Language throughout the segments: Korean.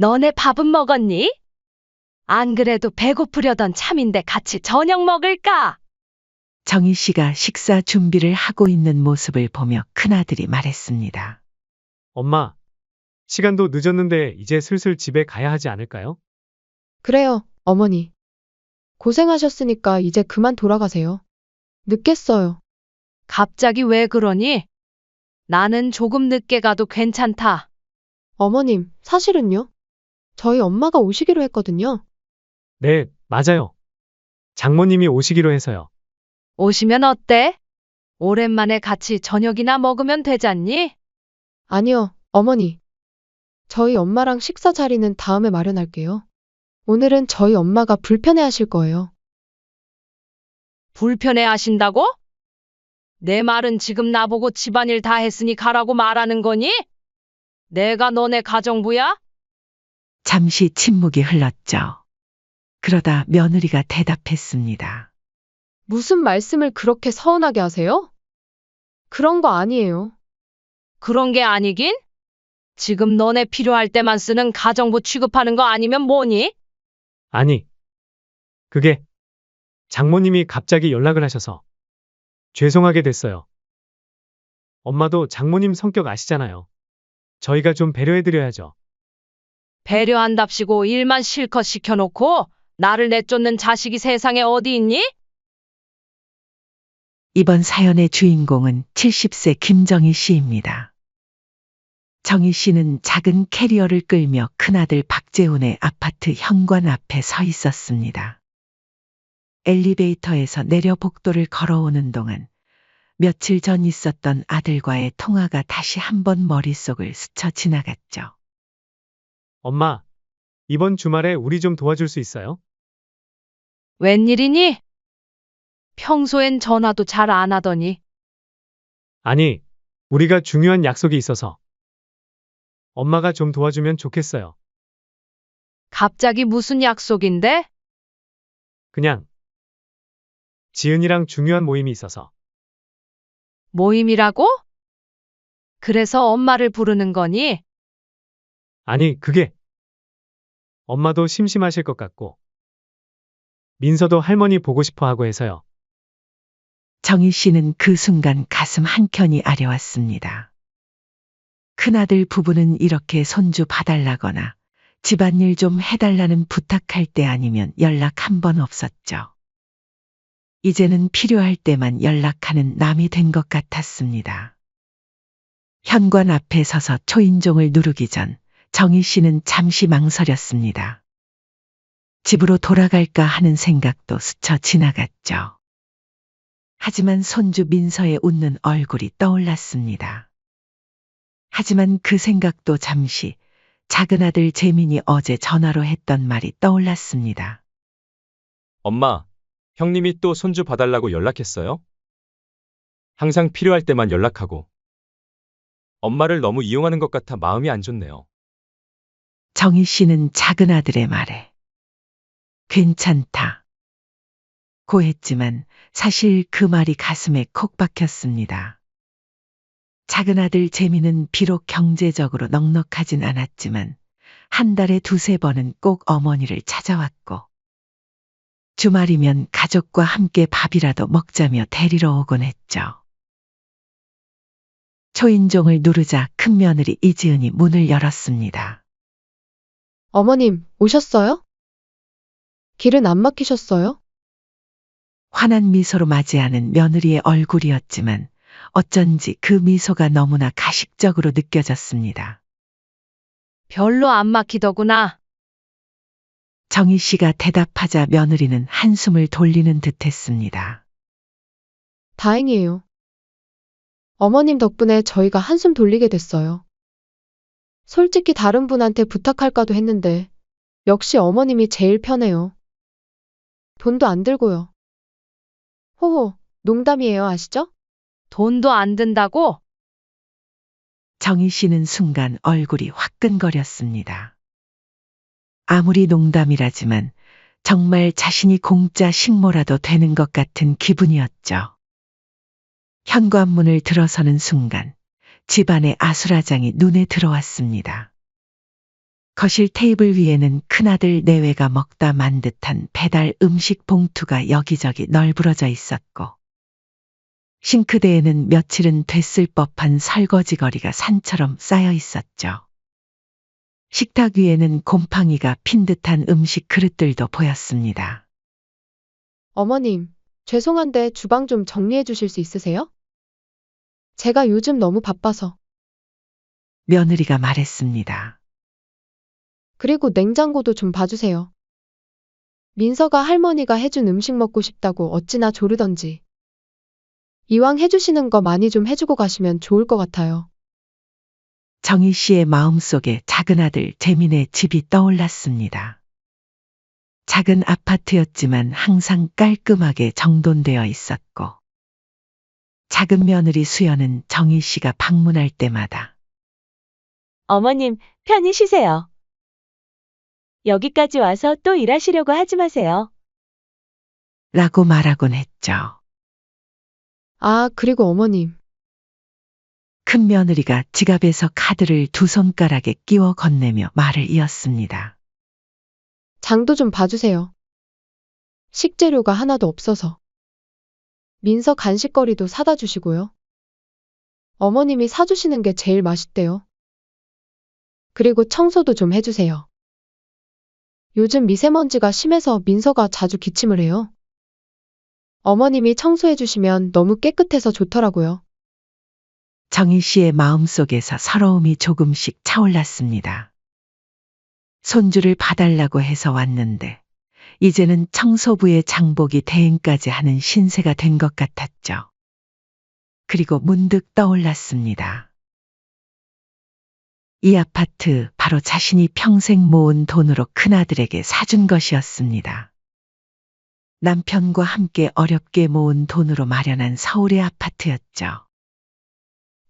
너네 밥은 먹었니? 안 그래도 배고프려던 참인데 같이 저녁 먹을까? 정희 씨가 식사 준비를 하고 있는 모습을 보며 큰아들이 말했습니다. 엄마, 시간도 늦었는데 이제 슬슬 집에 가야 하지 않을까요? 그래요, 어머니. 고생하셨으니까 이제 그만 돌아가세요. 늦겠어요. 갑자기 왜 그러니? 나는 조금 늦게 가도 괜찮다. 어머님, 사실은요? 저희 엄마가 오시기로 했거든요. 네, 맞아요. 장모님이 오시기로 해서요. 오시면 어때? 오랜만에 같이 저녁이나 먹으면 되잖니? 아니요, 어머니. 저희 엄마랑 식사 자리는 다음에 마련할게요. 오늘은 저희 엄마가 불편해 하실 거예요. 불편해 하신다고? 내 말은 지금 나보고 집안일 다 했으니 가라고 말하는 거니? 내가 너네 가정부야? 잠시 침묵이 흘렀죠. 그러다 며느리가 대답했습니다. 무슨 말씀을 그렇게 서운하게 하세요? 그런 거 아니에요. 그런 게 아니긴? 지금 너네 필요할 때만 쓰는 가정부 취급하는 거 아니면 뭐니? 아니, 그게 장모님이 갑자기 연락을 하셔서 죄송하게 됐어요. 엄마도 장모님 성격 아시잖아요. 저희가 좀 배려해드려야죠. 배려한답시고 일만 실컷 시켜놓고 나를 내쫓는 자식이 세상에 어디 있니? 이번 사연의 주인공은 70세 김정희 씨입니다. 정희 씨는 작은 캐리어를 끌며 큰아들 박재훈의 아파트 현관 앞에 서 있었습니다. 엘리베이터에서 내려 복도를 걸어오는 동안 며칠 전 있었던 아들과의 통화가 다시 한번 머릿속을 스쳐 지나갔죠. 엄마, 이번 주말에 우리 좀 도와줄 수 있어요? 웬일이니? 평소엔 전화도 잘 안 하더니 아니, 우리가 중요한 약속이 있어서 엄마가 좀 도와주면 좋겠어요. 갑자기 무슨 약속인데? 그냥 지은이랑 중요한 모임이 있어서. 모임이라고? 그래서 엄마를 부르는 거니? 아니, 그게 엄마도 심심하실 것 같고 민서도 할머니 보고 싶어 하고 해서요. 정희 씨는 그 순간 가슴 한켠이 아려왔습니다. 큰아들 부부는 이렇게 손주 봐달라거나 집안일 좀 해달라는 부탁할 때 아니면 연락 한 번 없었죠. 이제는 필요할 때만 연락하는 남이 된 것 같았습니다. 현관 앞에 서서 초인종을 누르기 전 정희 씨는 잠시 망설였습니다. 집으로 돌아갈까 하는 생각도 스쳐 지나갔죠. 하지만 손주 민서의 웃는 얼굴이 떠올랐습니다. 하지만 그 생각도 잠시 작은 아들 재민이 어제 전화로 했던 말이 떠올랐습니다. 엄마, 형님이 또 손주 봐달라고 연락했어요? 항상 필요할 때만 연락하고. 엄마를 너무 이용하는 것 같아 마음이 안 좋네요. 정희 씨는 작은 아들의 말에 괜찮다 고 했지만 사실 그 말이 가슴에 콕 박혔습니다. 작은 아들 재미는 비록 경제적으로 넉넉하진 않았지만 한 달에 두세 번은 꼭 어머니를 찾아왔고 주말이면 가족과 함께 밥이라도 먹자며 데리러 오곤 했죠. 초인종을 누르자 큰며느리 이지은이 문을 열었습니다. 어머님, 오셨어요? 길은 안 막히셨어요? 환한 미소로 맞이하는 며느리의 얼굴이었지만 어쩐지 그 미소가 너무나 가식적으로 느껴졌습니다. 별로 안 막히더구나. 정희 씨가 대답하자 며느리는 한숨을 돌리는 듯했습니다. 다행이에요. 어머님 덕분에 저희가 한숨 돌리게 됐어요. 솔직히 다른 분한테 부탁할까도 했는데 역시 어머님이 제일 편해요. 돈도 안 들고요. 호호, 농담이에요, 아시죠? 돈도 안 든다고? 정희 씨는 순간 얼굴이 화끈거렸습니다. 아무리 농담이라지만 정말 자신이 공짜 식모라도 되는 것 같은 기분이었죠. 현관문을 들어서는 순간 집안의 아수라장이 눈에 들어왔습니다. 거실 테이블 위에는 큰아들 내외가 먹다 만 듯한 배달 음식 봉투가 여기저기 널브러져 있었고, 싱크대에는 며칠은 됐을 법한 설거지거리가 산처럼 쌓여 있었죠. 식탁 위에는 곰팡이가 핀 듯한 음식 그릇들도 보였습니다. 어머님, 죄송한데 주방 좀 정리해 주실 수 있으세요? 제가 요즘 너무 바빠서. 며느리가 말했습니다. 그리고 냉장고도 좀 봐주세요. 민서가 할머니가 해준 음식 먹고 싶다고 어찌나 조르던지. 이왕 해주시는 거 많이 좀 해주고 가시면 좋을 것 같아요. 정희 씨의 마음속에 작은 아들 재민의 집이 떠올랐습니다. 작은 아파트였지만 항상 깔끔하게 정돈되어 있었고, 작은 며느리 수연은 정희 씨가 방문할 때마다 어머님, 편히 쉬세요. 여기까지 와서 또 일하시려고 하지 마세요. 라고 말하곤 했죠. 아, 그리고 어머님. 큰 며느리가 지갑에서 카드를 두 손가락에 끼워 건네며 말을 이었습니다. 장도 좀 봐주세요. 식재료가 하나도 없어서. 민서 간식거리도 사다 주시고요. 어머님이 사주시는 게 제일 맛있대요. 그리고 청소도 좀 해주세요. 요즘 미세먼지가 심해서 민서가 자주 기침을 해요. 어머님이 청소해 주시면 너무 깨끗해서 좋더라고요. 정희 씨의 마음속에서 서러움이 조금씩 차올랐습니다. 손주를 봐달라고 해서 왔는데, 이제는 청소부의 장복이 대행까지 하는 신세가 된 것 같았죠. 그리고 문득 떠올랐습니다. 이 아파트 바로 자신이 평생 모은 돈으로 큰아들에게 사준 것이었습니다. 남편과 함께 어렵게 모은 돈으로 마련한 서울의 아파트였죠.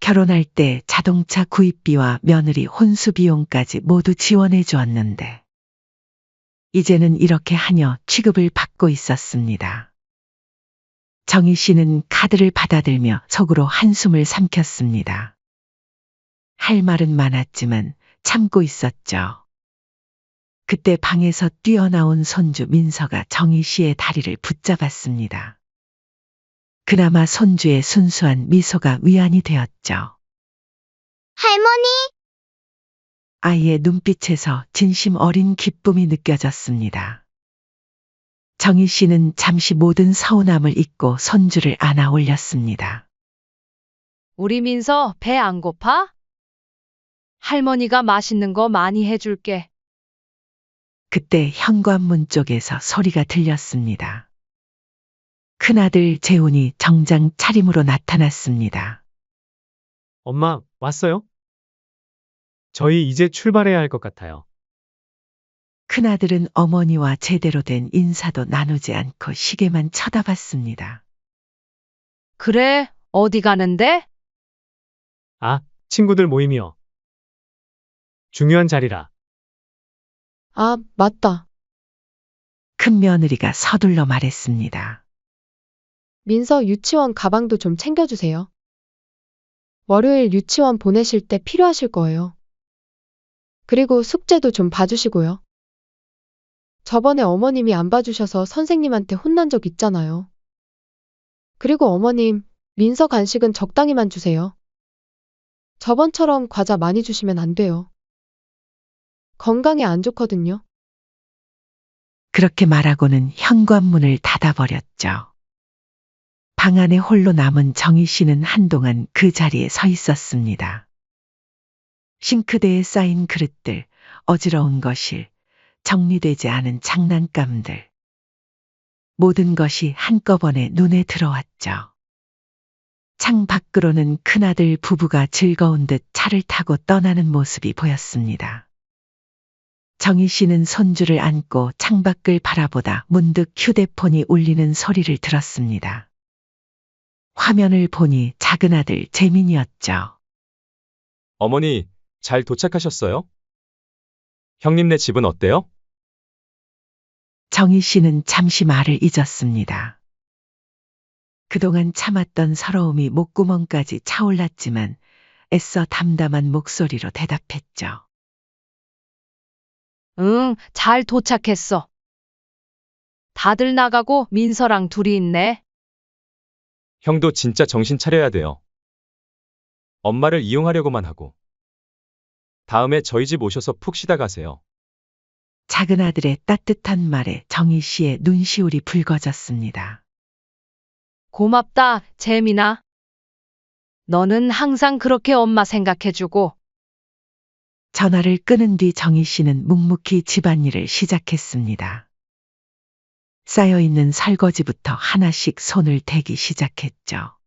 결혼할 때 자동차 구입비와 며느리 혼수 비용까지 모두 지원해 주었는데, 이제는 이렇게 하녀 취급을 받고 있었습니다. 정희 씨는 카드를 받아들며 속으로 한숨을 삼켰습니다. 할 말은 많았지만 참고 있었죠. 그때 방에서 뛰어나온 손주 민서가 정희 씨의 다리를 붙잡았습니다. 그나마 손주의 순수한 미소가 위안이 되었죠. 할머니, 아이의 눈빛에서 진심 어린 기쁨이 느껴졌습니다. 정희 씨는 잠시 모든 서운함을 잊고 손주를 안아 올렸습니다. 우리 민서 배 안 고파? 할머니가 맛있는 거 많이 해줄게. 그때 현관문 쪽에서 소리가 들렸습니다. 큰아들 재훈이 정장 차림으로 나타났습니다. 엄마, 왔어요? 저희 이제 출발해야 할 것 같아요. 큰아들은 어머니와 제대로 된 인사도 나누지 않고 시계만 쳐다봤습니다. 그래, 어디 가는데? 아, 친구들 모임이요. 중요한 자리라. 아, 맞다. 큰 며느리가 서둘러 말했습니다. 민서 유치원 가방도 좀 챙겨주세요. 월요일 유치원 보내실 때 필요하실 거예요. 그리고 숙제도 좀 봐주시고요. 저번에 어머님이 안 봐주셔서 선생님한테 혼난 적 있잖아요. 그리고 어머님, 민서 간식은 적당히만 주세요. 저번처럼 과자 많이 주시면 안 돼요. 건강에 안 좋거든요. 그렇게 말하고는 현관문을 닫아버렸죠. 방 안에 홀로 남은 정희 씨는 한동안 그 자리에 서 있었습니다. 싱크대에 쌓인 그릇들, 어지러운 거실, 정리되지 않은 장난감들. 모든 것이 한꺼번에 눈에 들어왔죠. 창 밖으로는 큰아들 부부가 즐거운 듯 차를 타고 떠나는 모습이 보였습니다. 정희 씨는 손주를 안고 창밖을 바라보다 문득 휴대폰이 울리는 소리를 들었습니다. 화면을 보니 작은 아들 재민이었죠. 어머니, 잘 도착하셨어요? 형님네 집은 어때요? 정희 씨는 잠시 말을 잊었습니다. 그동안 참았던 서러움이 목구멍까지 차올랐지만 애써 담담한 목소리로 대답했죠. 응, 잘 도착했어. 다들 나가고 민서랑 둘이 있네. 형도 진짜 정신 차려야 돼요. 엄마를 이용하려고만 하고. 다음에 저희 집 오셔서 푹 쉬다 가세요. 작은 아들의 따뜻한 말에 정희 씨의 눈시울이 붉어졌습니다. 고맙다, 재민아. 너는 항상 그렇게 엄마 생각해주고. 전화를 끊은 뒤 정희 씨는 묵묵히 집안일을 시작했습니다. 쌓여있는 설거지부터 하나씩 손을 대기 시작했죠.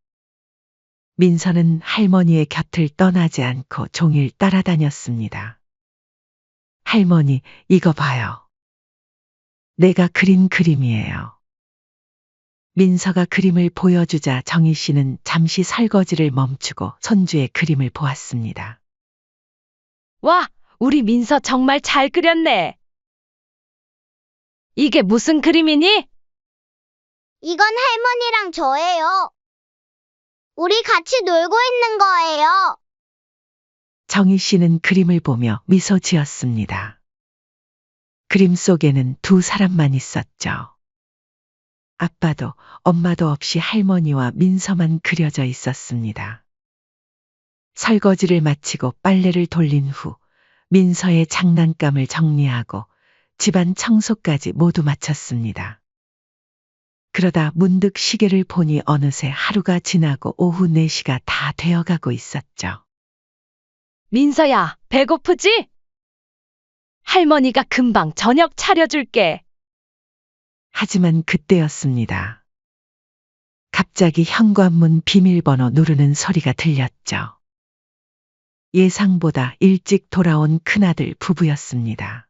민서는 할머니의 곁을 떠나지 않고 종일 따라다녔습니다. 할머니, 이거 봐요. 내가 그린 그림이에요. 민서가 그림을 보여주자 정희 씨는 잠시 설거지를 멈추고 손주의 그림을 보았습니다. 와, 우리 민서 정말 잘 그렸네. 이게 무슨 그림이니? 이건 할머니랑 저예요. 우리 같이 놀고 있는 거예요. 정희 씨는 그림을 보며 미소 지었습니다. 그림 속에는 두 사람만 있었죠. 아빠도 엄마도 없이 할머니와 민서만 그려져 있었습니다. 설거지를 마치고 빨래를 돌린 후 민서의 장난감을 정리하고 집안 청소까지 모두 마쳤습니다. 그러다 문득 시계를 보니 어느새 하루가 지나고 오후 4시가 다 되어가고 있었죠. 민서야, 배고프지? 할머니가 금방 저녁 차려줄게. 하지만 그때였습니다. 갑자기 현관문 비밀번호 누르는 소리가 들렸죠. 예상보다 일찍 돌아온 큰아들 부부였습니다.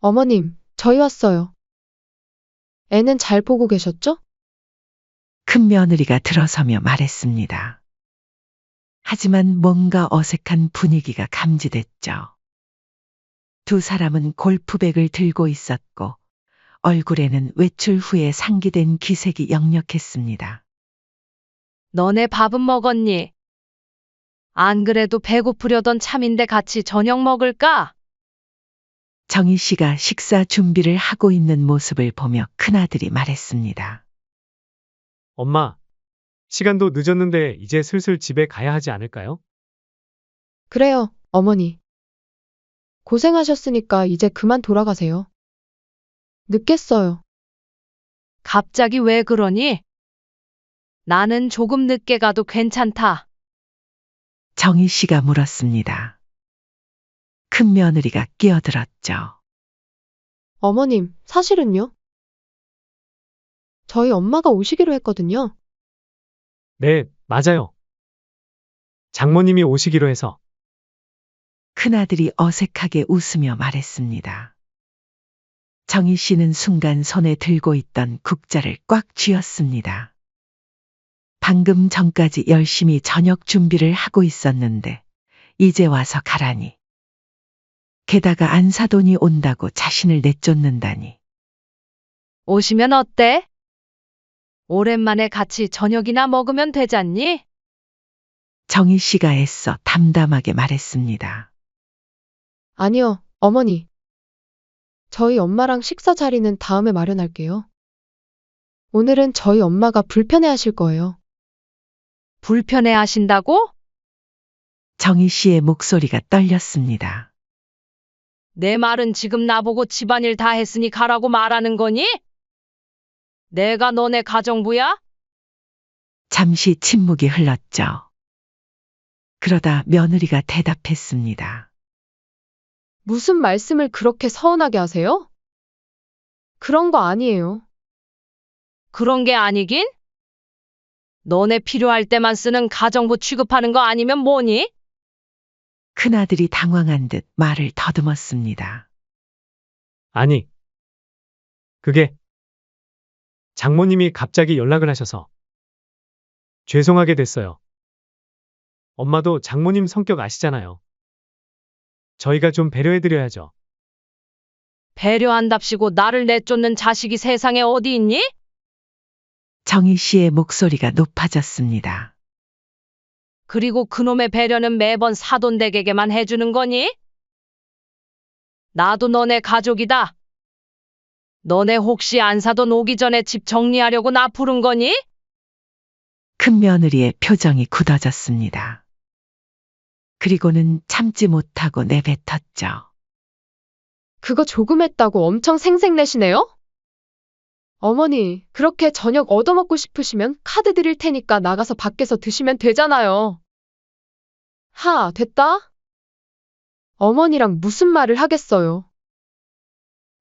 어머님, 저희 왔어요. 애는 잘 보고 계셨죠? 큰 며느리가 들어서며 말했습니다. 하지만 뭔가 어색한 분위기가 감지됐죠. 두 사람은 골프백을 들고 있었고 얼굴에는 외출 후에 상기된 기색이 역력했습니다. 너네 밥은 먹었니? 안 그래도 배고프려던 참인데 같이 저녁 먹을까? 정희 씨가 식사 준비를 하고 있는 모습을 보며 큰아들이 말했습니다. 엄마, 시간도 늦었는데 이제 슬슬 집에 가야 하지 않을까요? 그래요, 어머니. 고생하셨으니까 이제 그만 돌아가세요. 늦겠어요. 갑자기 왜 그러니? 나는 조금 늦게 가도 괜찮다. 정희 씨가 물었습니다. 큰 며느리가 끼어들었죠. 어머님, 사실은요? 저희 엄마가 오시기로 했거든요. 네, 맞아요. 장모님이 오시기로 해서. 큰아들이 어색하게 웃으며 말했습니다. 정희 씨는 순간 손에 들고 있던 국자를 꽉 쥐었습니다. 방금 전까지 열심히 저녁 준비를 하고 있었는데 이제 와서 가라니. 게다가 안사돈이 온다고 자신을 내쫓는다니. 오시면 어때? 오랜만에 같이 저녁이나 먹으면 되잖니? 정희 씨가 애써 담담하게 말했습니다. 아니요, 어머니. 저희 엄마랑 식사 자리는 다음에 마련할게요. 오늘은 저희 엄마가 불편해하실 거예요. 불편해 하신다고? 정희 씨의 목소리가 떨렸습니다. 내 말은 지금 나보고 집안일 다 했으니 가라고 말하는 거니? 내가 너네 가정부야? 잠시 침묵이 흘렀죠. 그러다 며느리가 대답했습니다. 무슨 말씀을 그렇게 서운하게 하세요? 그런 거 아니에요. 그런 게 아니긴? 너네 필요할 때만 쓰는 가정부 취급하는 거 아니면 뭐니? 큰아들이 당황한 듯 말을 더듬었습니다. 아니, 그게 장모님이 갑자기 연락을 하셔서 죄송하게 됐어요. 엄마도 장모님 성격 아시잖아요. 저희가 좀 배려해드려야죠. 배려한답시고 나를 내쫓는 자식이 세상에 어디 있니? 정희 씨의 목소리가 높아졌습니다. 그리고 그놈의 배려는 매번 사돈댁에게만 해주는 거니? 나도 너네 가족이다. 너네 혹시 안 사돈 오기 전에 집 정리하려고 나 부른 거니? 큰 며느리의 표정이 굳어졌습니다. 그리고는 참지 못하고 내뱉었죠. 그거 조금 했다고 엄청 생색내시네요? 어머니, 그렇게 저녁 얻어먹고 싶으시면 카드 드릴 테니까 나가서 밖에서 드시면 되잖아요. 됐다? 어머니랑 무슨 말을 하겠어요.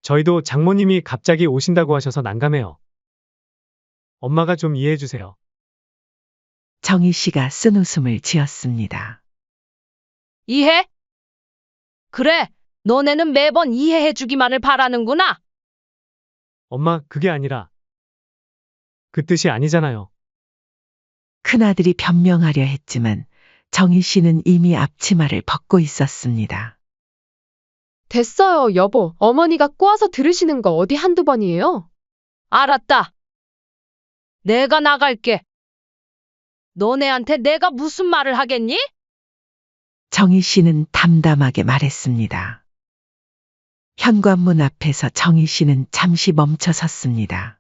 저희도 장모님이 갑자기 오신다고 하셔서 난감해요. 엄마가 좀 이해해 주세요. 정희 씨가 쓴웃음을 지었습니다. 이해? 그래, 너네는 매번 이해해주기만을 바라는구나. 엄마, 그게 아니라 그 뜻이 아니잖아요. 큰아들이 변명하려 했지만 정희 씨는 이미 앞치마를 벗고 있었습니다. 됐어요, 여보. 어머니가 꼬아서 들으시는 거 어디 한두 번이에요? 알았다. 내가 나갈게. 너네한테 내가 무슨 말을 하겠니? 정희 씨는 담담하게 말했습니다. 현관문 앞에서 정희 씨는 잠시 멈춰 섰습니다.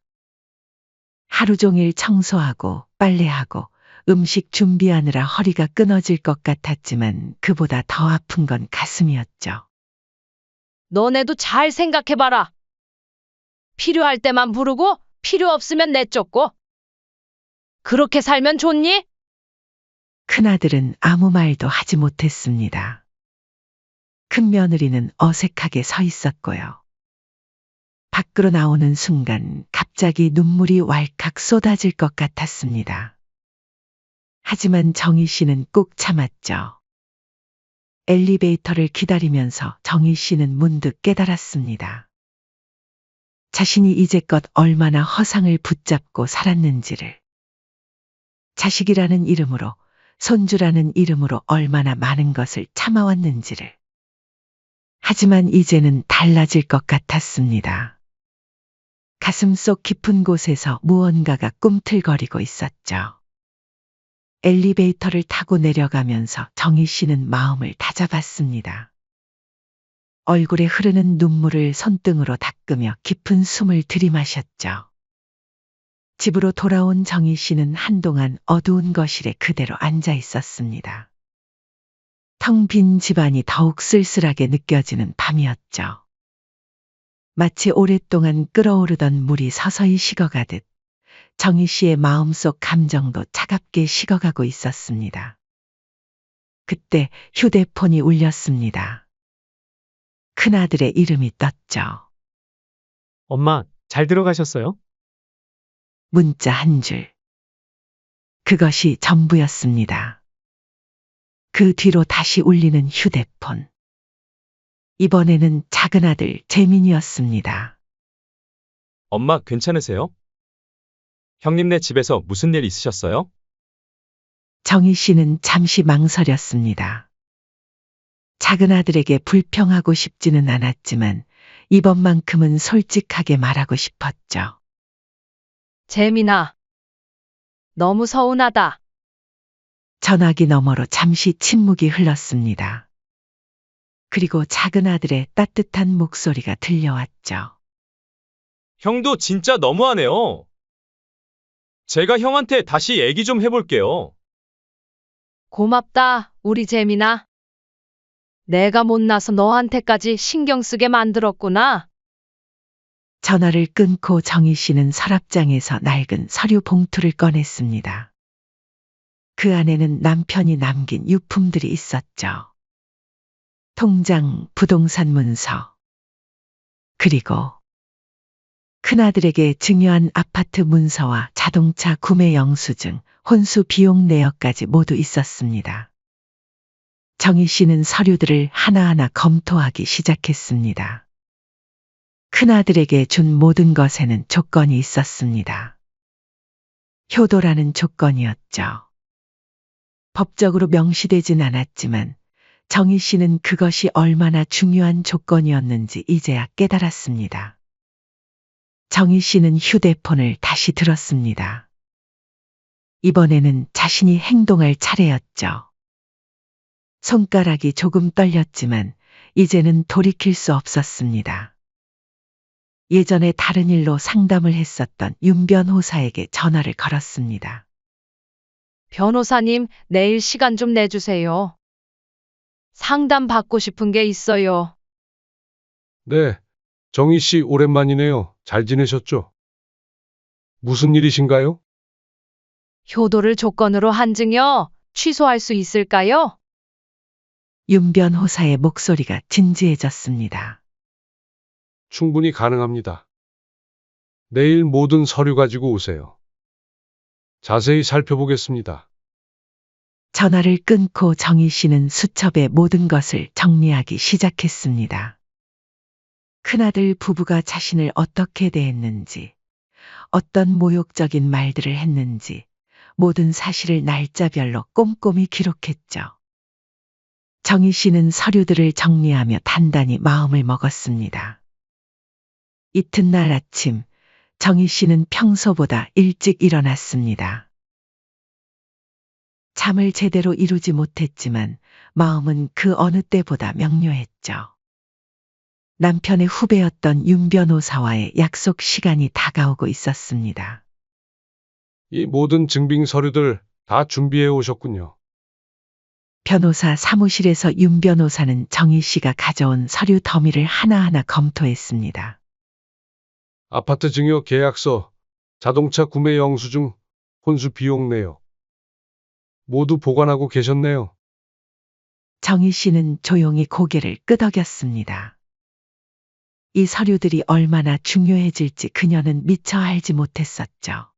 하루 종일 청소하고 빨래하고 음식 준비하느라 허리가 끊어질 것 같았지만 그보다 더 아픈 건 가슴이었죠. 너네도 잘 생각해봐라. 필요할 때만 부르고 필요 없으면 내쫓고. 그렇게 살면 좋니? 큰아들은 아무 말도 하지 못했습니다. 큰 며느리는 어색하게 서 있었고요. 밖으로 나오는 순간 갑자기 눈물이 왈칵 쏟아질 것 같았습니다. 하지만 정희 씨는 꾹 참았죠. 엘리베이터를 기다리면서 정희 씨는 문득 깨달았습니다. 자신이 이제껏 얼마나 허상을 붙잡고 살았는지를. 자식이라는 이름으로, 손주라는 이름으로 얼마나 많은 것을 참아왔는지를. 하지만 이제는 달라질 것 같았습니다. 가슴속 깊은 곳에서 무언가가 꿈틀거리고 있었죠. 엘리베이터를 타고 내려가면서 정희 씨는 마음을 다잡았습니다. 얼굴에 흐르는 눈물을 손등으로 닦으며 깊은 숨을 들이마셨죠. 집으로 돌아온 정희 씨는 한동안 어두운 거실에 그대로 앉아 있었습니다. 텅 빈 집안이 더욱 쓸쓸하게 느껴지는 밤이었죠. 마치 오랫동안 끓어오르던 물이 서서히 식어가듯 정희 씨의 마음속 감정도 차갑게 식어가고 있었습니다. 그때 휴대폰이 울렸습니다. 큰아들의 이름이 떴죠. 엄마, 잘 들어가셨어요? 문자 한 줄. 그것이 전부였습니다. 그 뒤로 다시 울리는 휴대폰. 이번에는 작은 아들 재민이었습니다. 엄마 괜찮으세요? 형님네 집에서 무슨 일 있으셨어요? 정희 씨는 잠시 망설였습니다. 작은 아들에게 불평하고 싶지는 않았지만 이번만큼은 솔직하게 말하고 싶었죠. 재민아. 너무 서운하다. 전화기 너머로 잠시 침묵이 흘렀습니다. 그리고 작은 아들의 따뜻한 목소리가 들려왔죠. 형도 진짜 너무하네요. 제가 형한테 다시 얘기 좀 해볼게요. 고맙다, 우리 재민아. 내가 못나서 너한테까지 신경 쓰게 만들었구나. 전화를 끊고 정희 씨는 서랍장에서 낡은 서류 봉투를 꺼냈습니다. 그 안에는 남편이 남긴 유품들이 있었죠. 통장, 부동산 문서, 그리고 큰아들에게 증여한 아파트 문서와 자동차 구매 영수증, 혼수 비용 내역까지 모두 있었습니다. 정희 씨는 서류들을 하나하나 검토하기 시작했습니다. 큰아들에게 준 모든 것에는 조건이 있었습니다. 효도라는 조건이었죠. 법적으로 명시되진 않았지만 정희 씨는 그것이 얼마나 중요한 조건이었는지 이제야 깨달았습니다. 정희 씨는 휴대폰을 다시 들었습니다. 이번에는 자신이 행동할 차례였죠. 손가락이 조금 떨렸지만 이제는 돌이킬 수 없었습니다. 예전에 다른 일로 상담을 했었던 윤 변호사에게 전화를 걸었습니다. 변호사님, 내일 시간 좀 내주세요. 상담 받고 싶은 게 있어요. 네, 정희 씨 오랜만이네요. 잘 지내셨죠? 무슨 일이신가요? 효도를 조건으로 한 증여 취소할 수 있을까요? 윤 변호사의 목소리가 진지해졌습니다. 충분히 가능합니다. 내일 모든 서류 가지고 오세요. 자세히 살펴보겠습니다. 전화를 끊고 정희 씨는 수첩에 모든 것을 정리하기 시작했습니다. 큰아들 부부가 자신을 어떻게 대했는지, 어떤 모욕적인 말들을 했는지, 모든 사실을 날짜별로 꼼꼼히 기록했죠. 정희 씨는 서류들을 정리하며 단단히 마음을 먹었습니다. 이튿날 아침, 정희 씨는 평소보다 일찍 일어났습니다. 잠을 제대로 이루지 못했지만 마음은 그 어느 때보다 명료했죠. 남편의 후배였던 윤 변호사와의 약속 시간이 다가오고 있었습니다. 이 모든 증빙 서류들 다 준비해 오셨군요. 변호사 사무실에서 윤 변호사는 정희 씨가 가져온 서류 더미를 하나하나 검토했습니다. 아파트 증여 계약서, 자동차 구매 영수증, 혼수 비용 내역. 모두 보관하고 계셨네요. 정희 씨는 조용히 고개를 끄덕였습니다. 이 서류들이 얼마나 중요해질지 그녀는 미처 알지 못했었죠.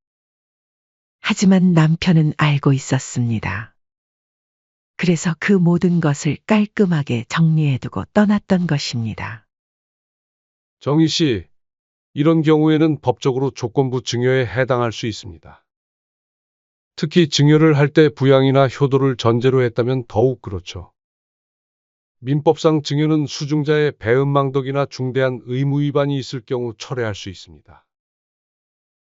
하지만 남편은 알고 있었습니다. 그래서 그 모든 것을 깔끔하게 정리해두고 떠났던 것입니다. 정희 씨, 이런 경우에는 법적으로 조건부 증여에 해당할 수 있습니다. 특히 증여를 할 때 부양이나 효도를 전제로 했다면 더욱 그렇죠. 민법상 증여는 수증자의 배은망덕이나 중대한 의무 위반이 있을 경우 철회할 수 있습니다.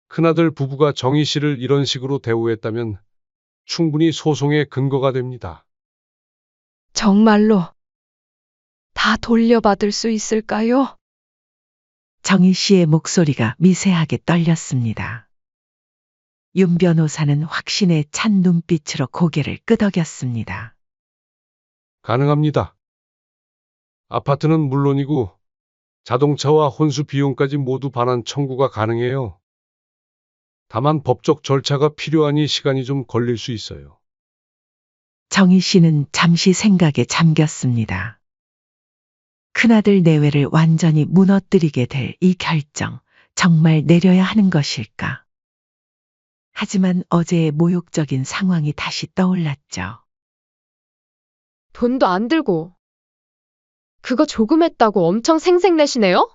큰아들 부부가 정희 씨를 이런 식으로 대우했다면 충분히 소송의 근거가 됩니다. 정말로 다 돌려받을 수 있을까요? 정희 씨의 목소리가 미세하게 떨렸습니다. 윤 변호사는 확신에 찬 눈빛으로 고개를 끄덕였습니다. 가능합니다. 아파트는 물론이고 자동차와 혼수 비용까지 모두 반환 청구가 가능해요. 다만 법적 절차가 필요하니 시간이 좀 걸릴 수 있어요. 정희 씨는 잠시 생각에 잠겼습니다. 큰아들 내외를 완전히 무너뜨리게 될 이 결정, 정말 내려야 하는 것일까? 하지만 어제의 모욕적인 상황이 다시 떠올랐죠. 돈도 안 들고. 그거 조금 했다고 엄청 생색내시네요?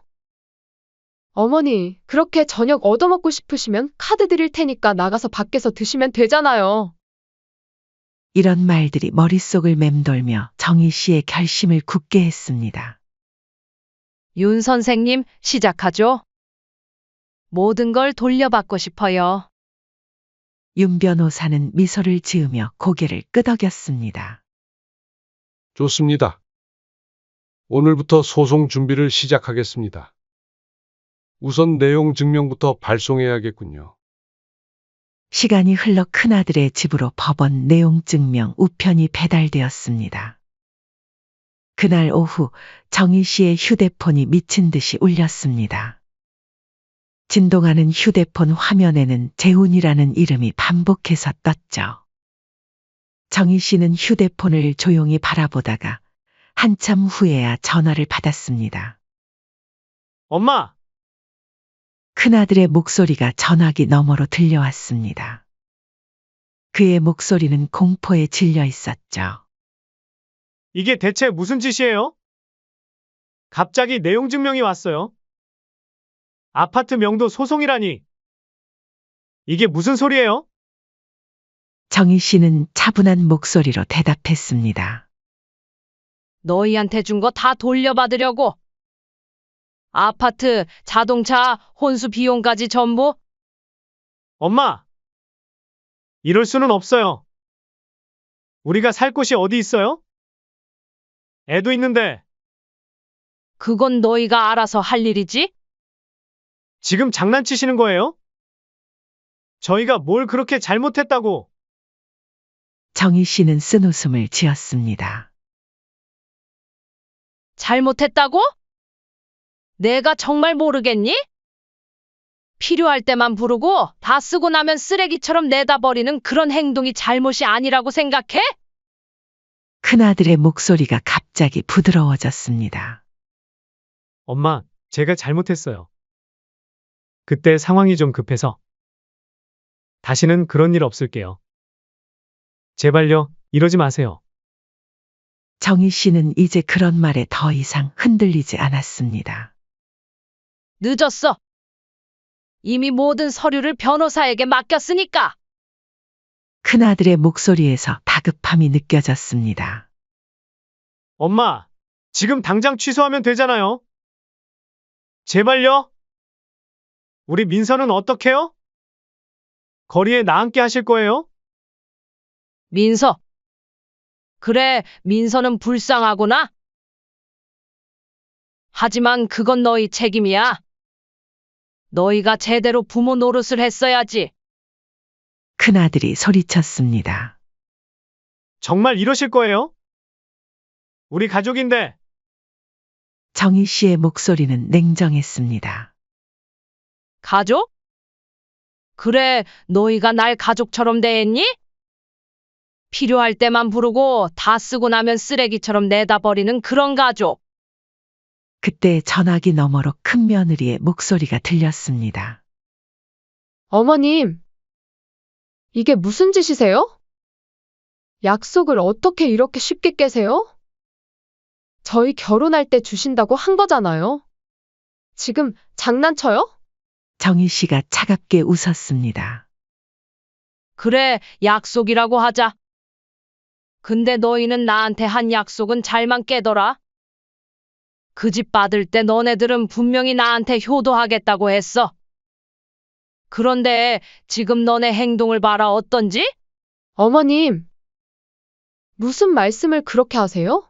어머니, 그렇게 저녁 얻어먹고 싶으시면 카드 드릴 테니까 나가서 밖에서 드시면 되잖아요. 이런 말들이 머릿속을 맴돌며 정희 씨의 결심을 굳게 했습니다. 윤 선생님, 시작하죠. 모든 걸 돌려받고 싶어요. 윤 변호사는 미소를 지으며 고개를 끄덕였습니다. 좋습니다. 오늘부터 소송 준비를 시작하겠습니다. 우선 내용 증명부터 발송해야겠군요. 시간이 흘러 큰아들의 집으로 법원 내용 증명 우편이 배달되었습니다. 그날 오후 정희 씨의 휴대폰이 미친 듯이 울렸습니다. 진동하는 휴대폰 화면에는 재훈이라는 이름이 반복해서 떴죠. 정희 씨는 휴대폰을 조용히 바라보다가 한참 후에야 전화를 받았습니다. 엄마! 큰아들의 목소리가 전화기 너머로 들려왔습니다. 그의 목소리는 공포에 질려 있었죠. 이게 대체 무슨 짓이에요? 갑자기 내용 증명이 왔어요. 아파트 명도 소송이라니. 이게 무슨 소리예요? 정희 씨는 차분한 목소리로 대답했습니다. 너희한테 준 거 다 돌려받으려고. 아파트, 자동차, 혼수 비용까지 전부. 엄마! 이럴 수는 없어요. 우리가 살 곳이 어디 있어요? 애도 있는데. 그건 너희가 알아서 할 일이지? 지금 장난치시는 거예요? 저희가 뭘 그렇게 잘못했다고? 정희 씨는 쓴웃음을 지었습니다. 잘못했다고? 내가 정말 모르겠니? 필요할 때만 부르고 다 쓰고 나면 쓰레기처럼 내다 버리는 그런 행동이 잘못이 아니라고 생각해? 큰아들의 목소리가 갑자기 부드러워졌습니다. 엄마, 제가 잘못했어요. 그때 상황이 좀 급해서. 다시는 그런 일 없을게요. 제발요, 이러지 마세요. 정희 씨는 이제 그런 말에 더 이상 흔들리지 않았습니다. 늦었어. 이미 모든 서류를 변호사에게 맡겼으니까. 큰아들의 목소리에서 다급함이 느껴졌습니다. 엄마, 지금 당장 취소하면 되잖아요. 제발요. 우리 민서는 어떡해요? 거리에 나앉게 하실 거예요? 민서. 그래, 민서는 불쌍하구나. 하지만 그건 너희 책임이야. 너희가 제대로 부모 노릇을 했어야지. 큰아들이 소리쳤습니다. 정말 이러실 거예요? 우리 가족인데. 정희 씨의 목소리는 냉정했습니다. 가족? 그래, 너희가 날 가족처럼 대했니? 필요할 때만 부르고 다 쓰고 나면 쓰레기처럼 내다 버리는 그런 가족. 그때 전화기 너머로 큰 며느리의 목소리가 들렸습니다. 어머님, 이게 무슨 짓이세요? 약속을 어떻게 이렇게 쉽게 깨세요? 저희 결혼할 때 주신다고 한 거잖아요. 지금 장난쳐요? 정희 씨가 차갑게 웃었습니다. 그래, 약속이라고 하자. 근데 너희는 나한테 한 약속은 잘만 깨더라. 그 집 받을 때 너네들은 분명히 나한테 효도하겠다고 했어. 그런데 지금 너네 행동을 봐라 어떤지? 어머님, 무슨 말씀을 그렇게 하세요?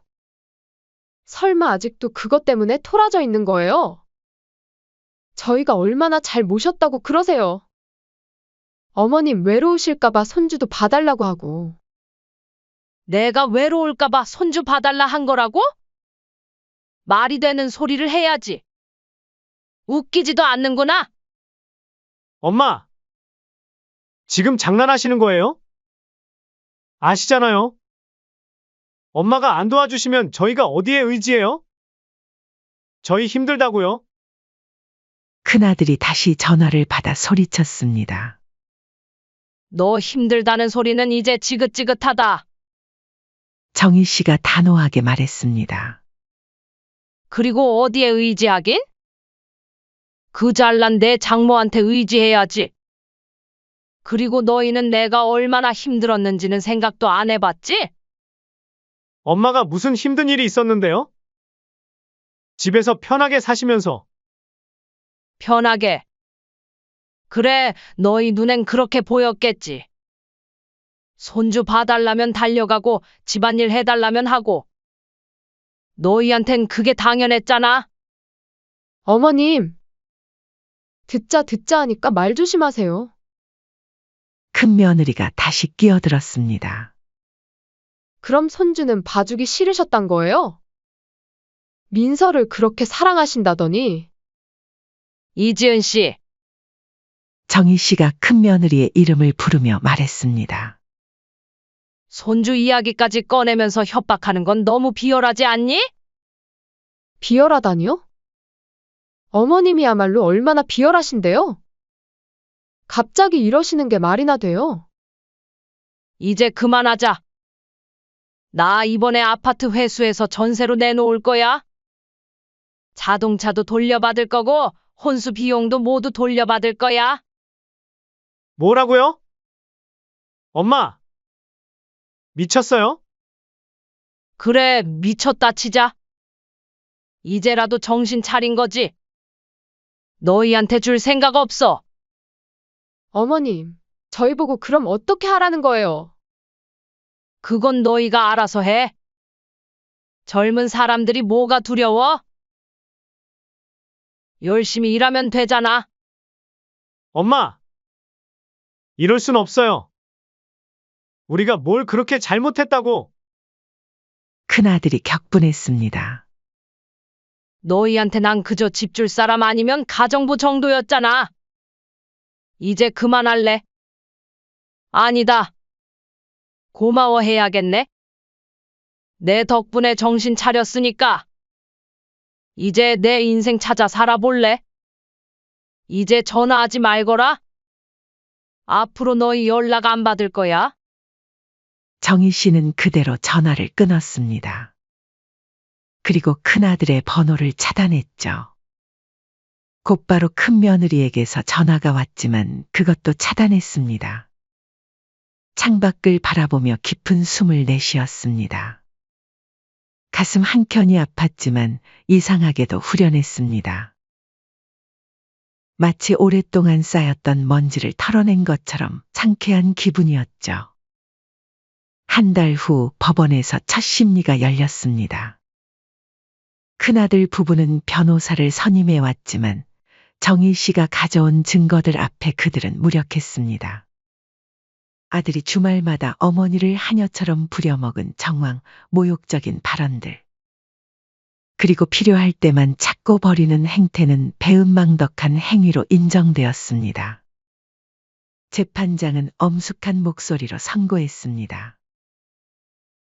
설마 아직도 그것 때문에 토라져 있는 거예요? 저희가 얼마나 잘 모셨다고 그러세요? 어머님 외로우실까봐 손주도 봐달라고 하고. 내가 외로울까봐 손주 봐달라 한 거라고? 말이 되는 소리를 해야지. 웃기지도 않는구나. 엄마, 지금 장난하시는 거예요? 아시잖아요. 엄마가 안 도와주시면 저희가 어디에 의지해요? 저희 힘들다고요? 큰아들이 다시 전화를 받아 소리쳤습니다. 너 힘들다는 소리는 이제 지긋지긋하다. 정희 씨가 단호하게 말했습니다. 그리고 어디에 의지하긴? 그 잘난 내 장모한테 의지해야지. 그리고 너희는 내가 얼마나 힘들었는지는 생각도 안 해봤지? 엄마가 무슨 힘든 일이 있었는데요? 집에서 편하게 사시면서. 편하게. 그래, 너희 눈엔 그렇게 보였겠지. 손주 봐달라면 달려가고 집안일 해달라면 하고. 너희한텐 그게 당연했잖아. 어머님, 듣자 하니까 말 조심하세요. 큰 며느리가 다시 끼어들었습니다. 그럼 손주는 봐주기 싫으셨단 거예요? 민서를 그렇게 사랑하신다더니. 이지은 씨, 정희 씨가 큰 며느리의 이름을 부르며 말했습니다. 손주 이야기까지 꺼내면서 협박하는 건 너무 비열하지 않니? 비열하다니요? 어머님이야말로 얼마나 비열하신데요? 갑자기 이러시는 게 말이나 돼요? 이제 그만하자. 나 이번에 아파트 회수해서 전세로 내놓을 거야. 자동차도 돌려받을 거고 혼수 비용도 모두 돌려받을 거야. 뭐라고요? 엄마, 미쳤어요? 그래, 미쳤다 치자. 이제라도 정신 차린 거지. 너희한테 줄 생각 없어. 어머님, 저희 보고 그럼 어떻게 하라는 거예요? 그건 너희가 알아서 해. 젊은 사람들이 뭐가 두려워? 열심히 일하면 되잖아. 엄마! 이럴 순 없어요. 우리가 뭘 그렇게 잘못했다고. 큰아들이 격분했습니다. 너희한테 난 그저 집 줄 사람 아니면 가정부 정도였잖아. 이제 그만할래? 아니다. 고마워해야겠네. 내 덕분에 정신 차렸으니까. 이제 내 인생 찾아 살아볼래? 이제 전화하지 말거라. 앞으로 너희 연락 안 받을 거야. 정희 씨는 그대로 전화를 끊었습니다. 그리고 큰아들의 번호를 차단했죠. 곧바로 큰며느리에게서 전화가 왔지만 그것도 차단했습니다. 창밖을 바라보며 깊은 숨을 내쉬었습니다. 가슴 한켠이 아팠지만 이상하게도 후련했습니다. 마치 오랫동안 쌓였던 먼지를 털어낸 것처럼 상쾌한 기분이었죠. 한 달 후 법원에서 첫 심리가 열렸습니다. 큰아들 부부는 변호사를 선임해 왔지만 정희 씨가 가져온 증거들 앞에 그들은 무력했습니다. 아들이 주말마다 어머니를 하녀처럼 부려먹은 정황, 모욕적인 발언들. 그리고 필요할 때만 찾고 버리는 행태는 배은망덕한 행위로 인정되었습니다. 재판장은 엄숙한 목소리로 선고했습니다.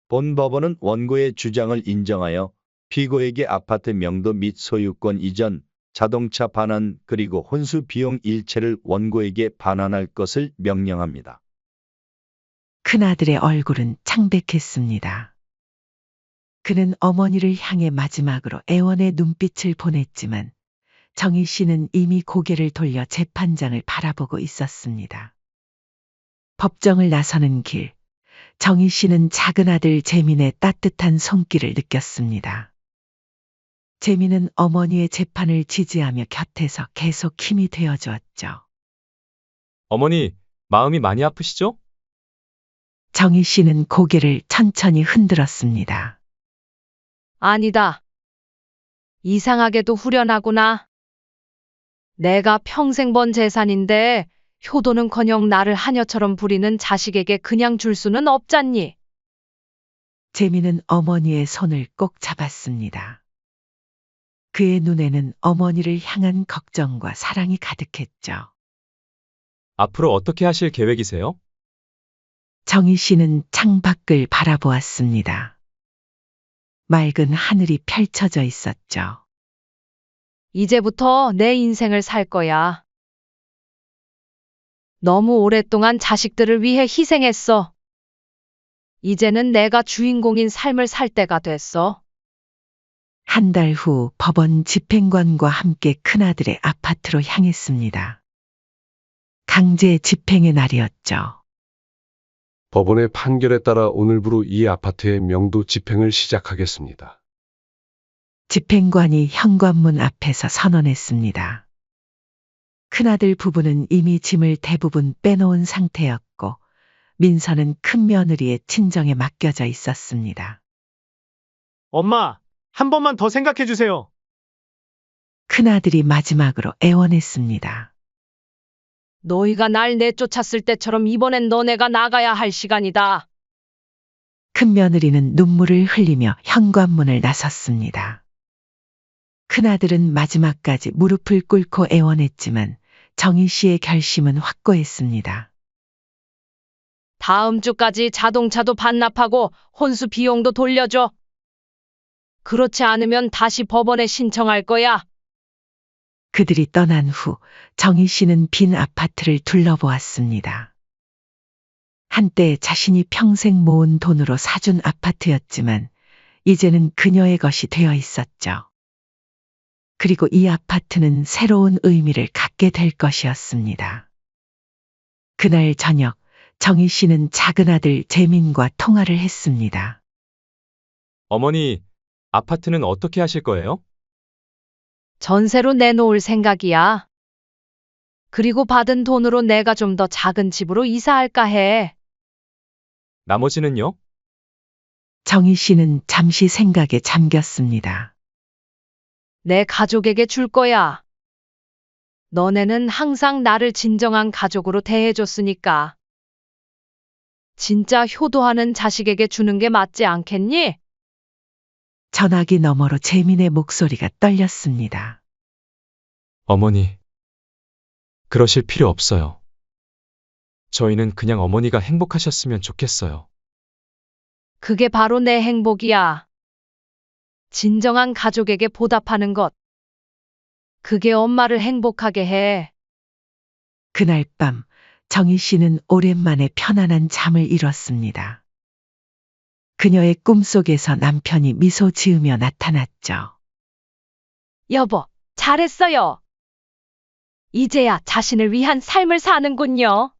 본 법원은 원고의 주장을 인정하여 피고에게 아파트 명도 및 소유권 이전, 자동차 반환 그리고 혼수 비용 일체를 원고에게 반환할 것을 명령합니다. 큰아들의 얼굴은 창백했습니다. 그는 어머니를 향해 마지막으로 애원의 눈빛을 보냈지만 정희 씨는 이미 고개를 돌려 재판장을 바라보고 있었습니다. 법정을 나서는 길, 정희 씨는 작은 아들 재민의 따뜻한 손길을 느꼈습니다. 재민은 어머니의 재판을 지지하며 곁에서 계속 힘이 되어주었죠. 어머니, 마음이 많이 아프시죠? 정희 씨는 고개를 천천히 흔들었습니다. 아니다. 이상하게도 후련하구나. 내가 평생 번 재산인데 효도는커녕 나를 하녀처럼 부리는 자식에게 그냥 줄 수는 없잖니. 재민은 어머니의 손을 꼭 잡았습니다. 그의 눈에는 어머니를 향한 걱정과 사랑이 가득했죠. 앞으로 어떻게 하실 계획이세요? 정희 씨는 창밖을 바라보았습니다. 맑은 하늘이 펼쳐져 있었죠. 이제부터 내 인생을 살 거야. 너무 오랫동안 자식들을 위해 희생했어. 이제는 내가 주인공인 삶을 살 때가 됐어. 한 달 후 법원 집행관과 함께 큰아들의 아파트로 향했습니다. 강제 집행의 날이었죠. 법원의 판결에 따라 오늘부로 이 아파트의 명도 집행을 시작하겠습니다. 집행관이 현관문 앞에서 선언했습니다. 큰아들 부부는 이미 짐을 대부분 빼놓은 상태였고 민서는 큰며느리의 친정에 맡겨져 있었습니다. 엄마, 한 번만 더 생각해 주세요. 큰아들이 마지막으로 애원했습니다. 너희가 날 내쫓았을 때처럼 이번엔 너네가 나가야 할 시간이다. 큰며느리는 눈물을 흘리며 현관문을 나섰습니다. 큰아들은 마지막까지 무릎을 꿇고 애원했지만 정희 씨의 결심은 확고했습니다. 다음 주까지 자동차도 반납하고 혼수 비용도 돌려줘. 그렇지 않으면 다시 법원에 신청할 거야. 그들이 떠난 후 정희 씨는 빈 아파트를 둘러보았습니다. 한때 자신이 평생 모은 돈으로 사준 아파트였지만 이제는 그녀의 것이 되어 있었죠. 그리고 이 아파트는 새로운 의미를 갖게 될 것이었습니다. 그날 저녁 정희 씨는 작은 아들 재민과 통화를 했습니다. 어머니, 아파트는 어떻게 하실 거예요? 전세로 내놓을 생각이야. 그리고 받은 돈으로 내가 좀 더 작은 집으로 이사할까 해. 나머지는요? 정희 씨는 잠시 생각에 잠겼습니다. 내 가족에게 줄 거야. 너네는 항상 나를 진정한 가족으로 대해줬으니까. 진짜 효도하는 자식에게 주는 게 맞지 않겠니? 전화기 너머로 재민의 목소리가 떨렸습니다. 어머니, 그러실 필요 없어요. 저희는 그냥 어머니가 행복하셨으면 좋겠어요. 그게 바로 내 행복이야. 진정한 가족에게 보답하는 것. 그게 엄마를 행복하게 해. 그날 밤 정희 씨는 오랜만에 편안한 잠을 이뤘습니다. 그녀의 꿈속에서 남편이 미소 지으며 나타났죠. 여보, 잘했어요. 이제야 자신을 위한 삶을 사는군요.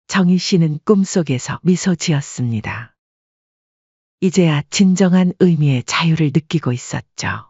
정희 씨는 꿈속에서 미소 지었습니다. 이제야 진정한 의미의 자유를 느끼고 있었죠.